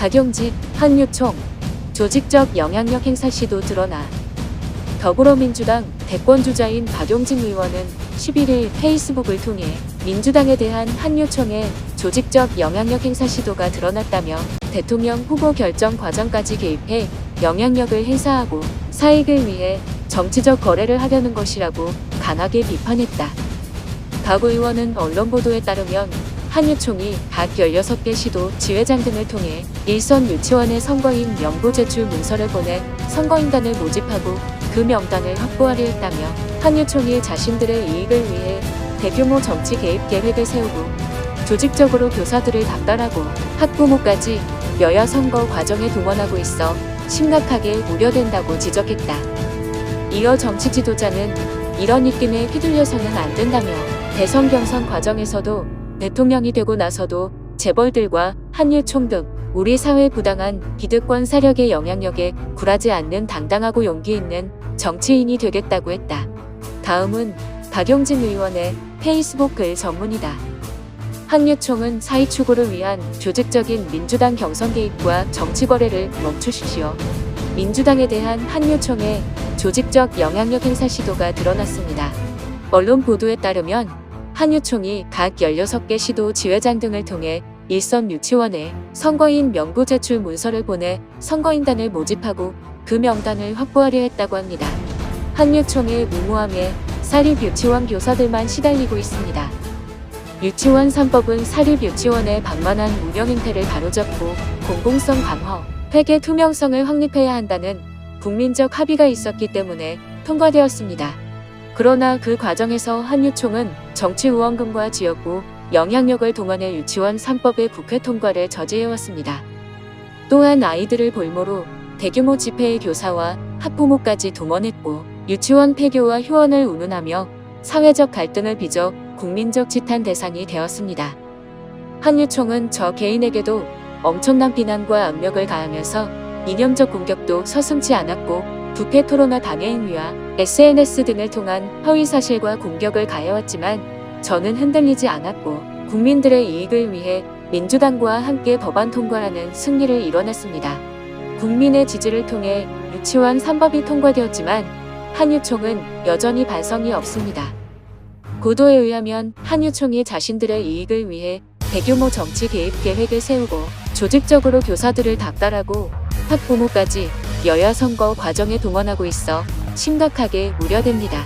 박용진, 한유총, 조직적 영향력 행사 시도 드러나. 더불어민주당 대권주자인 박용진 의원은 11일 페이스북을 통해 민주당에 대한 한유총의 조직적 영향력 행사 시도가 드러났다며 대통령 후보 결정 과정까지 개입해 영향력을 행사하고 사익을 위해 정치적 거래를 하려는 것이라고 강하게 비판했다. 박 의원은 언론 보도에 따르면 한유총이 각 16개 시도 지회장 등을 통해 일선 유치원에 선거인 명부 제출 문서를 보내 선거인단을 모집하고 그 명단을 확보하려 했다며 한유총이 자신들의 이익을 위해 대규모 정치 개입 계획을 세우고 조직적으로 교사들을 닥달하고 학부모까지 여야 선거 과정에 동원하고 있어 심각하게 우려된다고 지적했다. 이어 정치 지도자는 이런 입김에 휘둘려서는 안 된다며 대선 경선 과정에서도 대통령이 되고 나서도 재벌들과 한유총 등 우리 사회의 부당한 기득권 세력의 영향력에 굴하지 않는 당당하고 용기 있는 정치인이 되겠다고 했다. 다음은 박용진 의원의 페이스북 글 전문이다. 한유총은 사익 추구를 위한 조직적인 민주당 경선 개입과 정치 거래를 멈추십시오. 민주당에 대한 한유총의 조직적 영향력 행사 시도가 드러났습니다. 언론 보도에 따르면 한유총이 각 16개 시도 지회장 등을 통해 일선 유치원에 선거인 명부 제출 문서를 보내 선거인단을 모집하고 그 명단을 확보하려 했다고 합니다. 한유총의 무모함에 사립 유치원 교사들만 시달리고 있습니다. 유치원 3법은 사립 유치원의 방만한 운영 행태를 바로잡고 공공성 강화, 회계 투명성을 확립해야 한다는 국민적 합의가 있었기 때문에 통과되었습니다. 그러나 그 과정에서 한유총은 정치 후원금과 지역구 영향력을 동원해 유치원 3법의 국회 통과를 저지해왔습니다. 또한 아이들을 볼모로 대규모 집회의 교사와 학부모까지 동원했고 유치원 폐교와 휴원을 운운하며 사회적 갈등을 빚어 국민적 지탄 대상이 되었습니다. 한유총은 저 개인에게도 엄청난 비난과 압력을 가하면서 이념적 공격도 서슴지 않았고 부패 토론화 당해행위와 SNS 등을 통한 허위사실과 공격을 가해왔지만 저는 흔들리지 않았고 국민들의 이익을 위해 민주당과 함께 법안 통과라는 승리를 이뤄냈습니다. 국민의 지지를 통해 유치원 3법이 통과되었지만 한유총은 여전히 반성이 없습니다. 보도에 의하면 한유총이 자신들의 이익을 위해 대규모 정치 개입 계획을 세우고 조직적으로 교사들을 닥달하고 학부모까지 여야 선거 과정에 동원하고 있어 심각하게 우려됩니다.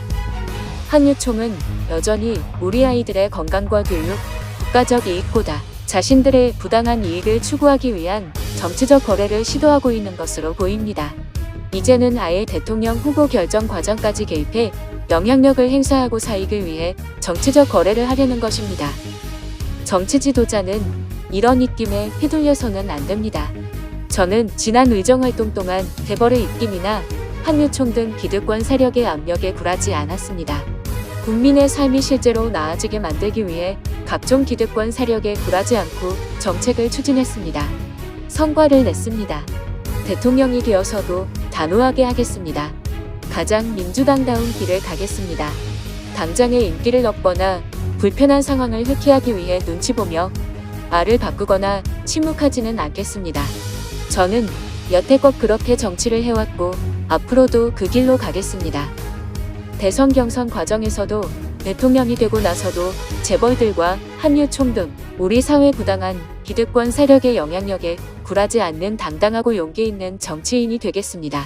한유총은 여전히 우리 아이들의 건강과 교육, 국가적 이익보다 자신들의 부당한 이익을 추구하기 위한 정치적 거래를 시도하고 있는 것으로 보입니다. 이제는 아예 대통령 후보 결정 과정까지 개입해 영향력을 행사하고 사익을 위해 정치적 거래를 하려는 것입니다. 정치 지도자는 이런 입김에 휘둘려서는 안 됩니다. 저는 지난 의정활동 동안 재벌의 입김이나 한유총 등 기득권 세력의 압력에 굴하지 않았습니다. 국민의 삶이 실제로 나아지게 만들기 위해 각종 기득권 세력에 굴하지 않고 정책을 추진했습니다. 성과를 냈습니다. 대통령이 되어서도 단호하게 하겠습니다. 가장 민주당다운 길을 가겠습니다. 당장의 인기를 얻거나 불편한 상황을 회피하기 위해 눈치 보며 말을 바꾸거나 침묵하지는 않겠습니다. 저는 여태껏 그렇게 정치를 해왔고 앞으로도 그 길로 가겠습니다. 대선 경선 과정에서도 대통령이 되고 나서도 재벌들과 한유총 등 우리 사회 부당한 기득권 세력의 영향력에 굴하지 않는 당당하고 용기 있는 정치인이 되겠습니다.